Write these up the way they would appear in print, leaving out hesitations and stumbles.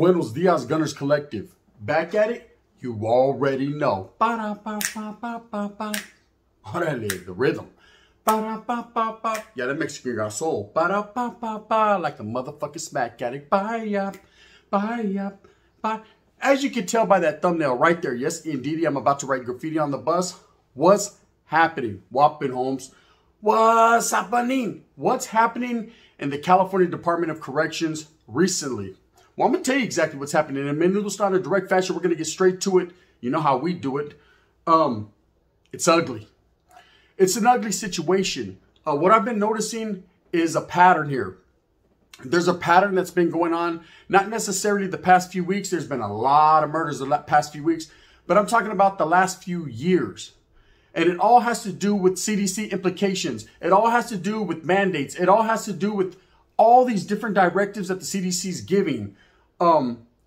Buenos Dias, Gunners Collective. Back at it? You already know. Ba-da-ba-ba-ba-ba-ba. Orale, the rhythm. Ba-da-ba-ba-ba. Yeah, that Mexican got soul. Ba-da-ba-ba-ba. Like a motherfucking smack addict. Bye-ya. Bye-ya. Bye. As you can tell by that thumbnail right there, yes, indeed, I'm about to write graffiti on the bus. What's happening? Wapping Holmes. What's happening? What's happening in the California Department of Corrections recently? Well, I'm going to tell you exactly what's happening. In Menudo style, in direct fashion, we're going to get straight to it. You know how we do it. It's ugly. It's an ugly situation. What I've been noticing is a pattern here. There's a pattern that's been going on, not necessarily the past few weeks. There's been a lot of murders the past few weeks, but I'm talking about the last few years. And it all has to do with CDC implications. It all has to do with mandates. It all has to do with all these different directives that the CDC is giving,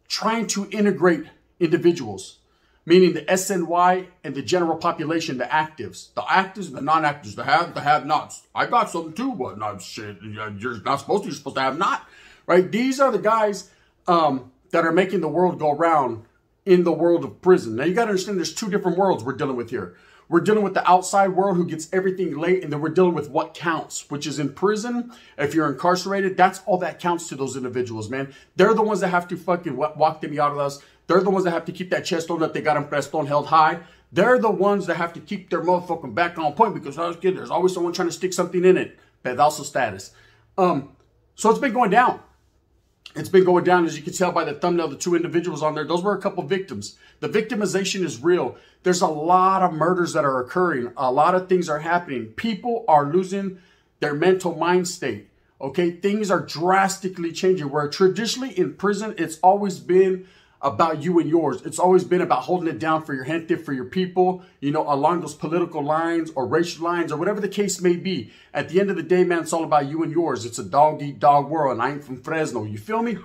trying to integrate individuals, meaning the SNY and the general population, the actives, the non-actives, the have-nots. I got something too, but not shit. You're not supposed to. You're supposed to have not, right? These are the guys that are making the world go round in the world of prison. Now you got to understand, there's two different worlds we're dealing with here. We're dealing with the outside world who gets everything late, and then we're dealing with what counts, which is in prison. If you're incarcerated, that's all that counts to those individuals, man. They're the ones that have to fucking walk them out of us. They're the ones that have to keep that chest on that they got them pressed on, held high. They're the ones that have to keep their motherfucking back on point because there's always someone trying to stick something in it. Pedazo status. So it's been going down. It's been going down, as you can tell by the thumbnail, the two individuals on there. Those were a couple victims. The victimization is real. There's a lot of murders that are occurring. A lot of things are happening. People are losing their mental mind state. Okay, things are drastically changing. Where traditionally in prison, it's always been about you and yours. It's always been about holding it down for your gente, for your people, you know, along those political lines or racial lines or whatever the case may be. At the end of the day, man, it's all about you and yours. It's a dog-eat-dog world, and I ain't from Fresno. You feel me?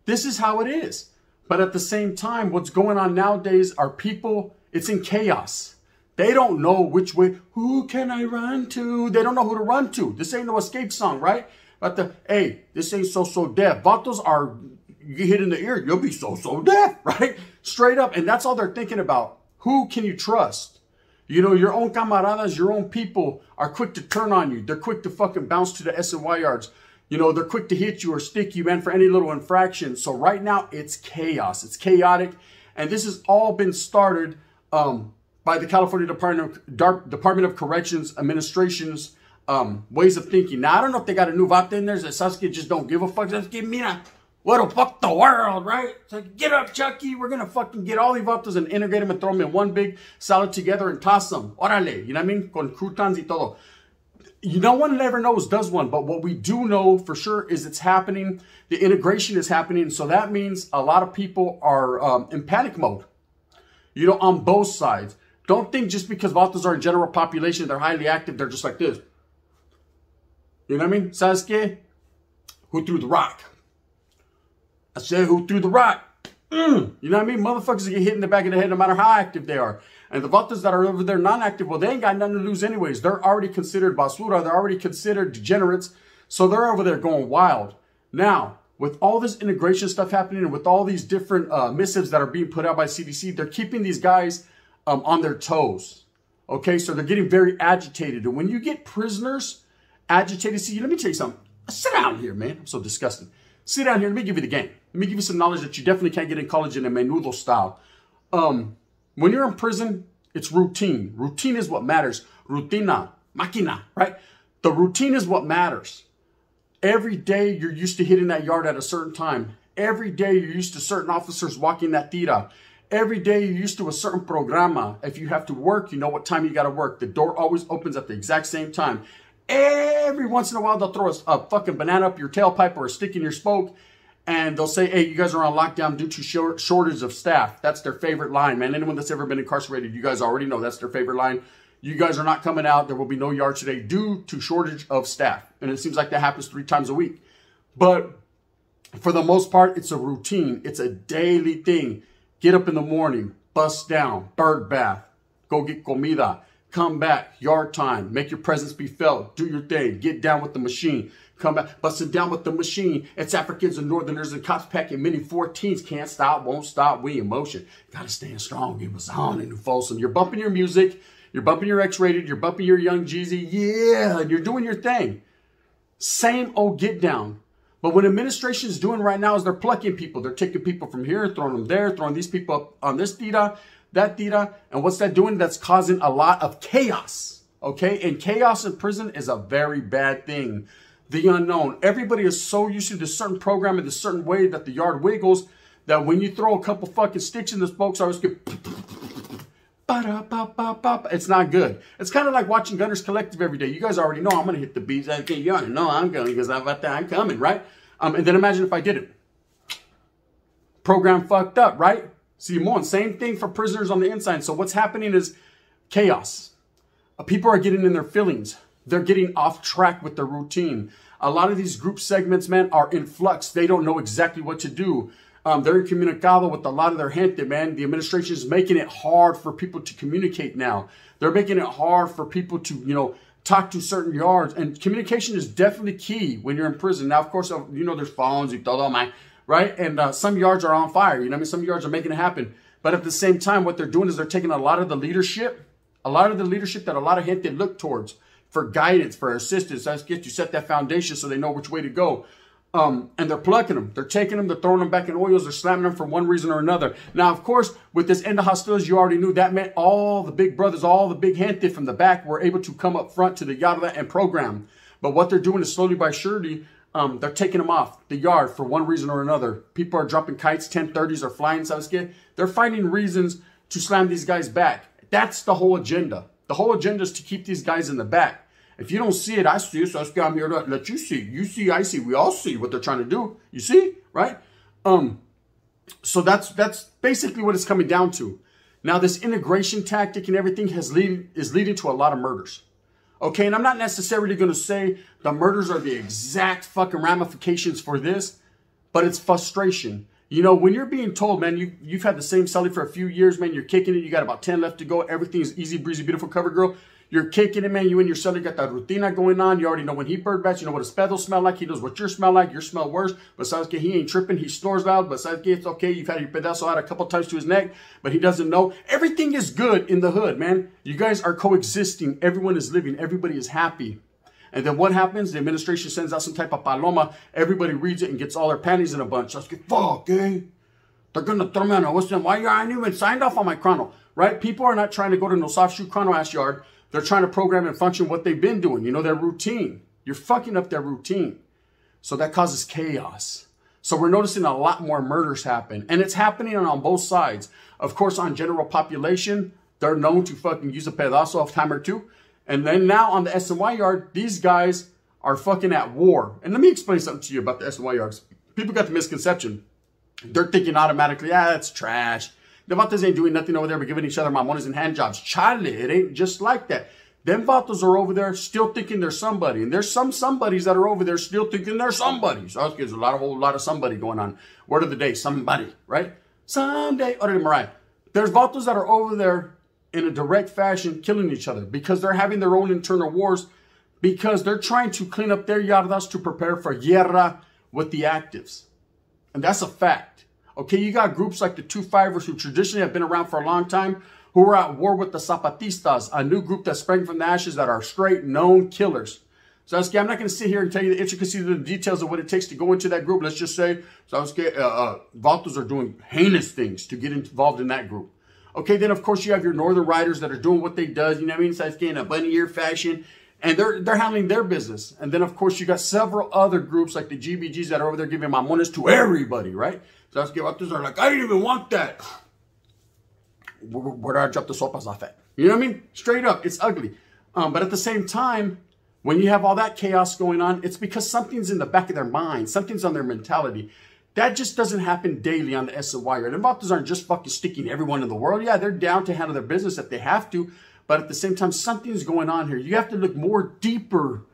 This is how it is. But at the same time, what's going on nowadays are people, it's in chaos. They don't know which way, who can I run to? They don't know who to run to. This ain't no escape song, right? But hey, this ain't so deaf. Vatos are, you get hit in the ear, you'll be so deaf, right? Straight up. And that's all they're thinking about. Who can you trust? You know, your own camaradas, your own people are quick to turn on you. They're quick to fucking bounce to the SNY yards. You know, they're quick to hit you or stick you, man, for any little infraction. So right now, it's chaos. It's chaotic. And this has all been started by the California Department of Corrections administration's ways of thinking. Now, I don't know if they got a new vato in there that Sasuke just don't give a fuck. Sasuke, mira, what'll fuck the world, right? It's like, get up, Chucky. We're going to fucking get all the vatos and integrate them and throw them in one big salad together and toss them. Orale, you know what I mean? Con croutons y todo. No one ever knows does one, but what we do know for sure is it's happening. The integration is happening. So that means a lot of people are in panic mode, you know, on both sides. Don't think just because vatos are in general population, they're highly active, they're just like this. You know what I mean? Sasuke, who threw the rock? I said, who threw the rock? You know what I mean? Motherfuckers get hit in the back of the head no matter how active they are. And the vatos that are over there non-active, well, they ain't got nothing to lose anyways. They're already considered basura. They're already considered degenerates. So they're over there going wild. Now, with all this integration stuff happening and with all these different missives that are being put out by CDC, they're keeping these guys on their toes. Okay, so they're getting very agitated. And when you get prisoners agitated, see, let me tell you something. Sit down here, man. I'm so disgusting. Sit down here. Let me give you the game. Let me give you some knowledge that you definitely can't get in college in a menudo style. When you're in prison, it's routine. Routine is what matters. Rutina, máquina, right? The routine is what matters. Every day you're used to hitting that yard at a certain time. Every day you're used to certain officers walking that tira. Every day you're used to a certain programa. If you have to work, you know what time you got to work. The door always opens at the exact same time. Every once in a while, they'll throw a fucking banana up your tailpipe or a stick in your spoke. And they'll say, hey, you guys are on lockdown due to shortage of staff. That's their favorite line, man. Anyone that's ever been incarcerated, you guys already know that's their favorite line. You guys are not coming out. There will be no yard today due to shortage of staff. And it seems like that happens 3 times a week. But for the most part, it's a routine. It's a daily thing. Get up in the morning, bust down, bird bath, go get comida, Come back, yard time, make your presence be felt, do your thing, get down with the machine. Come back, busting down with the machine. It's Africans and Northerners and cops packing mini 14s. Can't stop, won't stop, we in motion. Gotta stand strong, it was on in New Folsom. You're bumping your music, you're bumping your X-Rated, you're bumping your Young Jeezy, yeah, and you're doing your thing. Same old get down. But what administration is doing right now is they're plucking people. They're taking people from here, throwing them there, throwing these people up on this theta, that theta. And what's that doing? That's causing a lot of chaos. Okay? And chaos in prison is a very bad thing. The unknown. Everybody is so used to this certain program in this certain way that the yard wiggles that when you throw a couple fucking sticks in this box, I always get it's not good. It's kind of like watching Gunners Collective every day. You guys already know I'm going to hit the beats. You already know I'm going because I'm coming, right? And then imagine if I did it. Program fucked up, right? Simon, same thing for prisoners on the inside. So what's happening is chaos. People are getting in their feelings. They're getting off track with their routine. A lot of these group segments, man, are in flux. They don't know exactly what to do. They're incommunicado with a lot of their gente, man. The administration is making it hard for people to communicate now. They're making it hard for people to, you know, talk to certain yards. And communication is definitely key when you're in prison. Now, of course, you know, there's phones, right? And some yards are on fire. You know what I mean? Some yards are making it happen. But at the same time, what they're doing is they're taking a lot of the leadership that a lot of gente look towards for guidance, for assistance. That's get you set that foundation so they know which way to go. And they're plucking them. They're taking them. They're throwing them back in oils. They're slamming them for one reason or another. Now, of course, with this end of hostilities, you already knew that meant all the big brothers, all the big gente from the back were able to come up front to the yard and program. But what they're doing is slowly by surely, they're taking them off the yard for one reason or another. People are dropping kites, 1030s are flying, ¿sabes? They're finding reasons to slam these guys back. That's the whole agenda. The whole agenda is to keep these guys in the back. If you don't see it, I see it. So I'm here to let you see. You see, I see. We all see what they're trying to do. You see, right? So that's basically what it's coming down to. Now, this integration tactic and everything is leading to a lot of murders. Okay, and I'm not necessarily going to say the murders are the exact fucking ramifications for this, but it's frustration. You know, when you're being told, man, you've had the same celly for a few years, man, you're kicking it, you got about 10 left to go, everything's easy breezy, beautiful cover girl. You're kicking it, man. You and your celly got that rutina going on. You already know when he bird bats. You know what his pedos smell like. He knows what yours smell like. Yours smell worse. But sabes que he ain't tripping. He snores loud. But sabes que it's okay. You've had your pedazo out a couple times to his neck. But he doesn't know. Everything is good in the hood, man. You guys are coexisting. Everyone is living. Everybody is happy. And then what happens? The administration sends out some type of paloma. Everybody reads it and gets all their panties in a bunch. Sabes que, fuck, eh? They're going to throw me on a whistle. Why aren't you even signed off on my chrono? Right? People are not trying to go to no soft shoe chrono ass yard. They're trying to program and function what they've been doing. You know, their routine. You're fucking up their routine. So that causes chaos. So we're noticing a lot more murders happen. And it's happening on both sides. Of course, on general population, they're known to fucking use a pedazo of time or two. And then now on the SNY yard, these guys are fucking at war. And let me explain something to you about the SNY yards. People got the misconception. They're thinking automatically, that's trash. The vatos ain't doing nothing over there but giving each other mamones and hand jobs. Charlie, it ain't just like that. Them vatos are over there still thinking they're somebody. And there's some somebodies that are over there still thinking they're somebody. So there's a whole lot of somebody going on. Word of the day, somebody, right? Someday. There's vatos that are over there in a direct fashion killing each other because they're having their own internal wars because they're trying to clean up their yardas to prepare for guerra with the actives. And that's a fact. Okay, you got groups like the 2-5ers who traditionally have been around for a long time who are at war with the Zapatistas, a new group that sprang from the ashes that are straight known killers. So I'm not going to sit here and tell you the intricacies of the details of what it takes to go into that group. Let's just say vatos are doing heinous things to get involved in that group. Okay, then of course you have your Northern Riders that are doing what they does, you know what I mean? So in a bunny ear fashion. And they're handling their business. And then, of course, you got several other groups like the GBGs that are over there giving mamones to everybody, right? So that's vatos are like, I didn't even want that. Where did I drop the sopas off at? You know what I mean? Straight up, it's ugly. But at the same time, when you have all that chaos going on, it's because something's in the back of their mind. Something's on their mentality. That just doesn't happen daily on the SNY. And vatos aren't just fucking sticking everyone in the world. Yeah, they're down to handle their business if they have to. But at the same time, something's going on here. You have to look more deeper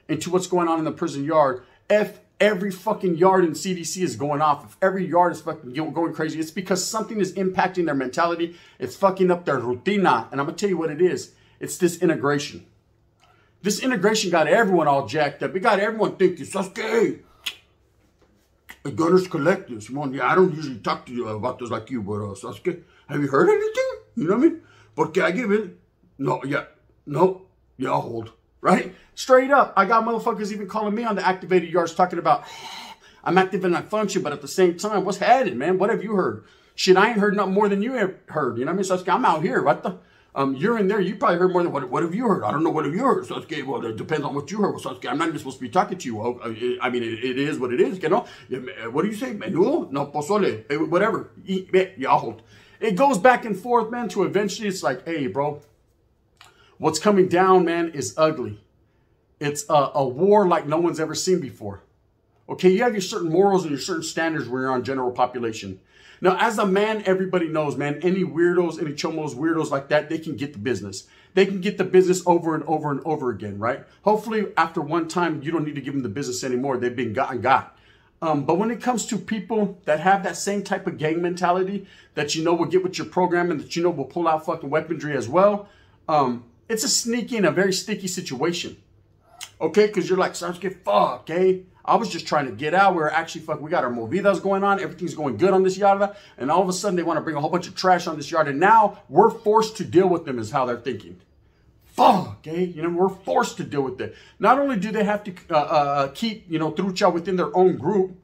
into what's going on in the prison yard. If every fucking yard in CDC is going off, if every yard is fucking going crazy, it's because something is impacting their mentality. It's fucking up their rutina. And I'm going to tell you what it is. It's this integration. This integration got everyone all jacked up. It got everyone thinking, Sasuke, the Gunners Collective. Yeah, I don't usually talk to you about this like you, but Sasuke, have you heard anything? You know what I mean? Porque I give it. No, yeah, no, yeah, I'll hold. Right? Straight up. I got motherfuckers even calling me on the activated yards talking about, I'm active in that function, but at the same time, what's happening, man? What have you heard? Shit, I ain't heard nothing more than you have heard. You know what I mean? Sasuke, I'm out here. What the? You're in there. You probably heard more than what have you heard? I don't know. What have you heard? Sasuke, well, it depends on what you heard. Well, Sasuke, I'm not even supposed to be talking to you. I mean, it is what it is. You know? What do you say? Menudo? No, pozole. Whatever. Yeah, I'll hold. It goes back and forth, man, to eventually it's like, hey, bro, what's coming down, man, is ugly. It's a war like no one's ever seen before. Okay, you have your certain morals and your certain standards where you're on general population. Now, as a man, everybody knows, man, any weirdos, any chomos, weirdos like that, they can get the business. They can get the business over and over and over again, right? Hopefully, after one time, you don't need to give them the business anymore. They've been got. But when it comes to people that have that same type of gang mentality that you know will get with your program and that you know will pull out fucking weaponry as well, it's a sneaky and a very sticky situation. Okay, because you're like, Sasuke, fuck, eh? I was just trying to get out. We're actually, we got our movidas going on. Everything's going good on this yarda. And all of a sudden, they want to bring a whole bunch of trash on this yard. And now we're forced to deal with them is how they're thinking. Fuck, eh? You know, we're forced to deal with it. Not only do they have to keep, you know, trucha within their own group,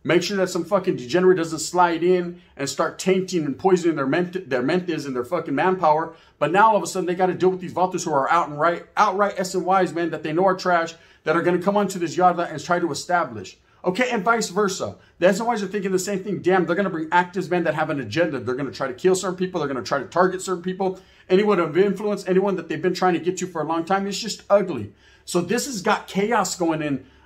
make sure that some fucking degenerate doesn't slide in and start tainting and poisoning their mentes and their fucking manpower. But now all of a sudden they got to deal with these vatos who are outright SNYs, man, that they know are trash, that are going to come onto this yarda and try to establish. Okay, and vice versa. The SNYs are thinking the same thing. Damn, they're going to bring actives, man, that have an agenda. They're going to try to kill certain people. They're going to try to target certain people. Anyone of influence, anyone that they've been trying to get to for a long time. It's just ugly. So this has got chaos going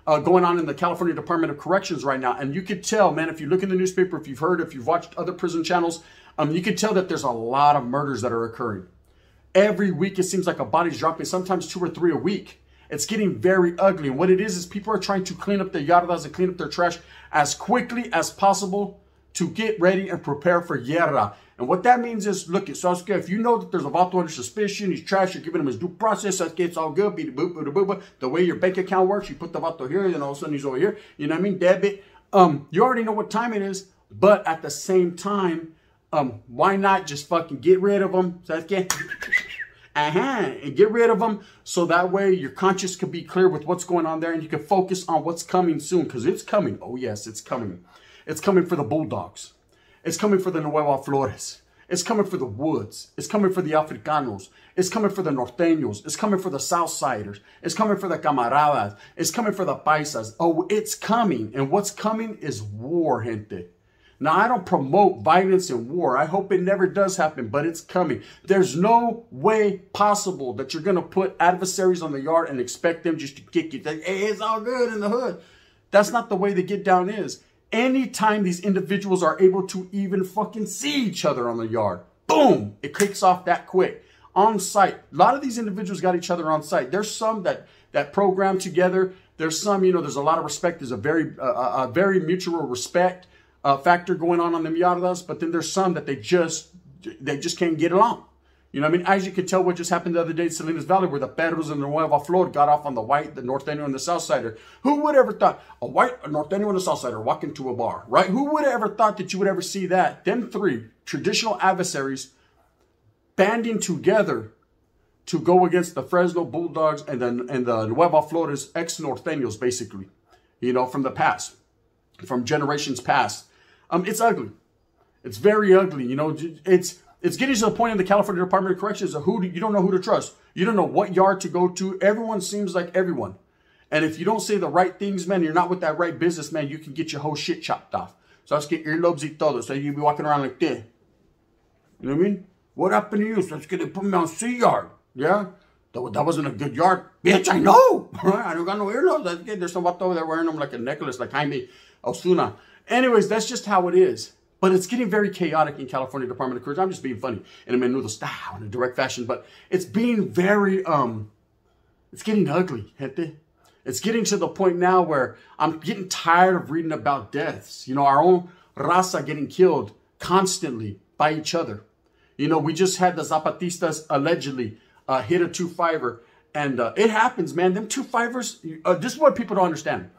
on in the California Department of Corrections right now. And you could tell, man, if you look in the newspaper, if you've heard, if you've watched other prison channels, you could tell that there's a lot of murders that are occurring. Every week, it seems like a body's dropping, sometimes 2 or 3 a week. It's getting very ugly. And what it is people are trying to clean up their yardas and clean up their trash as quickly as possible to get ready and prepare for guerra. And what that means is, look, Sasuke, if you know that there's a vato under suspicion, he's trash, you're giving him his due process, Sasuke, it's all good, the way your bank account works, you put the vato here, then all of a sudden he's over here, you know what I mean, debit. You already know what time it is, but at the same time, why not just fucking get rid of him, Sasuke? And get rid of them so that way your conscience can be clear with what's going on there and you can focus on what's coming soon, because it's coming. Oh yes, it's coming. It's coming for the Bulldogs. It's coming for the Nueva Flores. It's coming for the Woods. It's coming for the Africanos. It's coming for the Norteños. It's coming for the Southsiders. It's coming for the Camaradas. It's coming for the Paisas. Oh, it's coming. And what's coming is war, gente. Now, I don't promote violence and war. I hope it never does happen, but it's coming. There's no way possible that you're going to put adversaries on the yard and expect them just to kick you. Like, hey, it's all good in the hood. That's not the way the get down is. Anytime these individuals are able to even fucking see each other on the yard, boom, it kicks off that quick. On site. A lot of these individuals got each other on site. There's some that program together. There's some, you know, there's a lot of respect. There's a very mutual respect factor going on them yardas, but then there's some that they just can't get along. You know what I mean? As you can tell what just happened the other day at Salinas Valley, where the Perros and the Nueva Flor got off on the white, the Norteño, and the Southsider. Who would ever thought a white, a Norteño, and a Southsider walk into a bar, right? Who would ever thought that you would ever see that? Them three traditional adversaries banding together to go against the Fresno Bulldogs and the Nueva Flores ex-Norteños, basically, you know, from the past, from generations past. It's ugly. It's very ugly. You know, it's getting to the point in the California Department of Corrections of you don't know who to trust. You don't know what yard to go to. Everyone seems like everyone. And if you don't say the right things, man, you're not with that right business, man, you can get your whole shit chopped off. So let's get earlobes y todo. So you be walking around like this. You know what I mean? What happened to you? So let's get it, put me on C yard. Yeah? That wasn't a good yard. Bitch, I know. I don't got no earlobes. That's good. There's some vato over there wearing them like a necklace, like Jaime Osuna. Anyways, that's just how it is. But it's getting very chaotic in California Department of Corrections. I'm just being funny in a menudo style, in a direct fashion. But it's being very, it's getting ugly, gente. It's getting to the point now where I'm getting tired of reading about deaths. You know, our own raza getting killed constantly by each other. You know, we just had the Zapatistas allegedly hit a 2-5er. And it happens, man. Them 2-5ers, this is what people don't understand.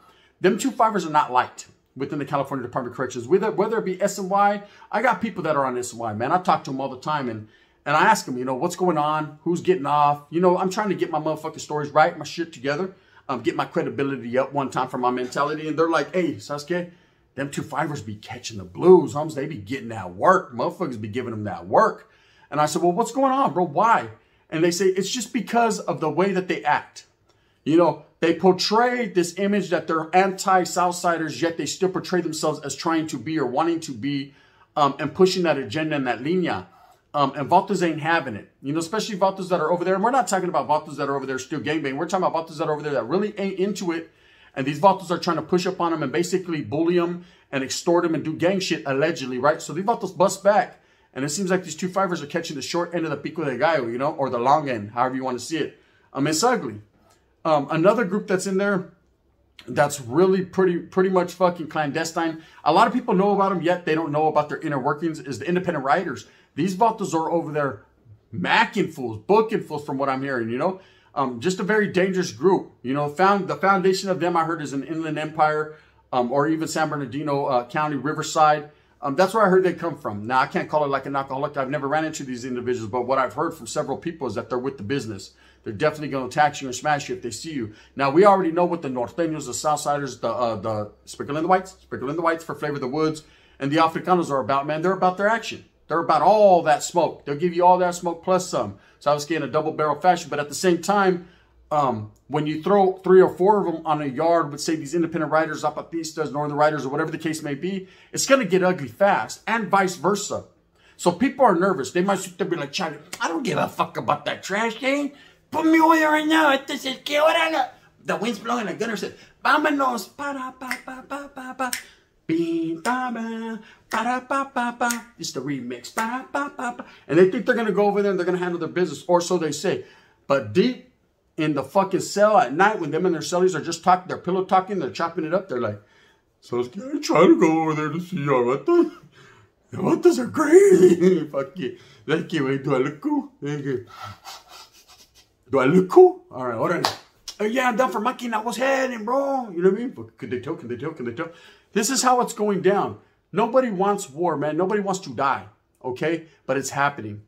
Them 2-5ers are not liked within the California Department of Corrections. Whether it be SNY, I got people that are on SNY, man. I talk to them all the time, and I ask them, you know, what's going on? Who's getting off? You know, I'm trying to get my motherfucking stories right, my shit together, get my credibility up one time for my mentality. And they're like, hey, Sasuke, them 2-5ers be catching the blues, homes. They be getting that work. Motherfuckers be giving them that work. And I said, well, what's going on, bro? Why? And they say, it's just because of the way that they act. You know, they portray this image that they're anti-Southsiders, yet they still portray themselves as trying to be or wanting to be and pushing that agenda and that linea. And Vatos ain't having it. You know, especially Vatos that are over there. And we're not talking about Vatos that are over there still gangbang. We're talking about Vatos that are over there that really ain't into it. And these Vatos are trying to push up on them and basically bully them and extort them and do gang shit, allegedly, right? So these Vatos bust back. And it seems like these 2-5ers are catching the short end of the pico de gallo, you know, or the long end, however you want to see it. It's ugly. Another group that's in there that's really pretty much fucking clandestine. A lot of people know about them, yet they don't know about their inner workings, is the independent writers. These Vatos are over there macking fools, booking fools from what I'm hearing, you know. Just a very dangerous group. You know, the foundation of them, I heard, is in Inland Empire or even San Bernardino County, Riverside. That's where I heard they come from. Now, I can't call it like an alcoholic. I've never ran into these individuals, but what I've heard from several people is that they're with the business. They're definitely going to attack you and smash you if they see you. Now, we already know what the Norteños, the Southsiders, the Sprinkle in the Whites for Flavor of the Woods, and the Africanos are about, man. They're about their action. They're about all that smoke. They'll give you all that smoke plus some. So I was getting a double barrel fashion, but at the same time, when you throw 3 or 4 of them on a yard with, say, these independent writers, Zapatistas, Northern writers, or whatever the case may be, it's going to get ugly fast, and vice versa. So people are nervous. They might sit there and be like, Charlie, I don't give a fuck about that trash thing. Put me away right now. The wind's blowing. The gunner said, vámonos. It's the remix. And they think they're going to go over there and they're going to handle their business, or so they say. But deep in the fucking cell at night, when them and their cellies are just talking, they're pillow talking, they're chopping it up, they're like, so I try to go over there to see y'all. What those are crazy. Fuck you. Thank you. Wait, do I look cool? Thank you. Do I look cool? All right, hold on. Yeah, I'm done for monkey. I was heading, bro. You know what I mean? But could they tell? Can they tell? Can they tell? This is how it's going down. Nobody wants war, man. Nobody wants to die. Okay? But it's happening.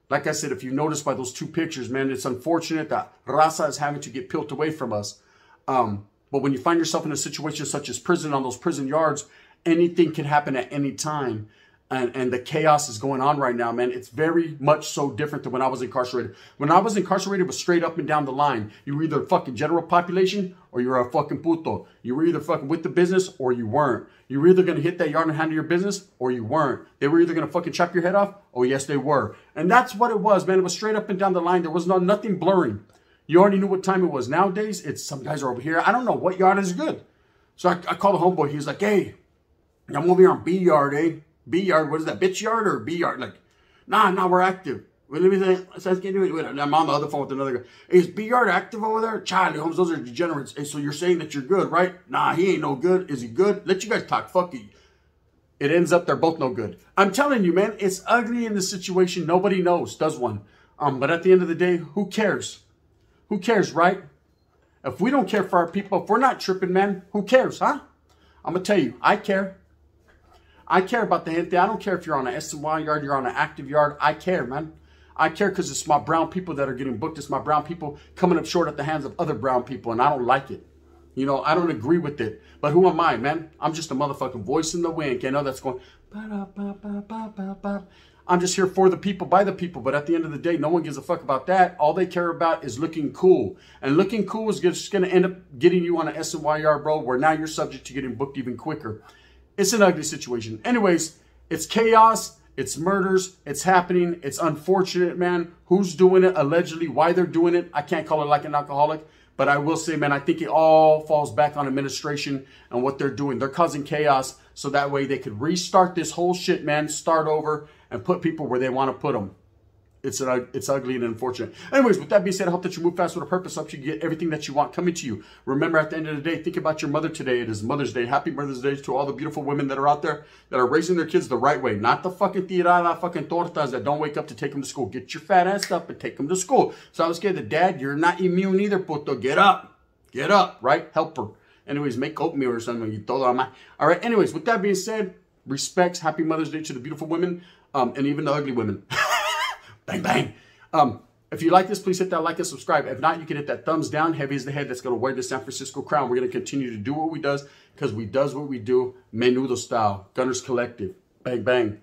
Like I said, if you notice by those 2 pictures, man, it's unfortunate that Raza is having to get peeled away from us. But when you find yourself in a situation such as prison, on those prison yards, anything can happen at any time. And the chaos is going on right now, man. It's very much so different than when I was incarcerated. When I was incarcerated, it was straight up and down the line. You were either fucking general population or you were a fucking puto. You were either fucking with the business or you weren't. You were either going to hit that yard and handle your business or you weren't. They were either going to fucking chop your head off. Oh, yes, they were. And that's what it was, man. It was straight up and down the line. There was nothing blurring. You already knew what time it was. Nowadays, it's some guys are over here. I don't know what yard is good. So I called the homeboy. He's like, hey, I'm over here on B yard, eh? B yard, what is that, bitch yard or B yard? Like, nah, we're active. Wait, let me say, I'm on the other phone with another guy. Hey, is B yard active over there? Charlie, Holmes, those are degenerates. Hey, so you're saying that you're good, right? Nah, he ain't no good. Is he good? Let you guys talk. Fuck you. It ends up they're both no good. I'm telling you, man, it's ugly in this situation. Nobody knows, does one. But at the end of the day, who cares? Who cares, right? If we don't care for our people, if we're not tripping, man, who cares, huh? I'm going to tell you, I care. I care about the gente. I don't care if you're on an SNY yard, you're on an active yard. I care, man. I care because it's my brown people that are getting booked. It's my brown people coming up short at the hands of other brown people, and I don't like it. You know, I don't agree with it. But who am I, man? I'm just a motherfucking voice in the wind. You know, that's going, I'm just here for the people, by the people. But at the end of the day, no one gives a fuck about that. All they care about is looking cool. And looking cool is just going to end up getting you on an SNY yard, bro, where now you're subject to getting booked even quicker. It's an ugly situation. Anyways, it's chaos. It's murders. It's happening. It's unfortunate, man. Who's doing it? Allegedly, why they're doing it. I can't call it like an alcoholic. But I will say, man, I think it all falls back on administration and what they're doing. They're causing chaos so that way they could restart this whole shit, man. Start over and put people where they want to put them. It's ugly and unfortunate. Anyways, with that being said, I hope that you move fast with a purpose. I hope you get everything that you want coming to you. Remember, at the end of the day, think about your mother today. It is Mother's Day. Happy Mother's Day to all the beautiful women that are out there that are raising their kids the right way. Not the fucking tirada fucking tortas that don't wake up to take them to school. Get your fat ass up and take them to school. So I was scared that, Dad, you're not immune either, puto. Get up. Get up, right? Help her. Anyways, make oatmeal or something. All right. Anyways, with that being said, respects. Happy Mother's Day to the beautiful women and even the ugly women. Bang, bang. If you like this, please hit that like and subscribe. If not, you can hit that thumbs down. Heavy is the head that's going to wear the San Francisco crown. We're going to continue to do what we does because we does what we do. Menudo style. Gunners Collective. Bang, bang.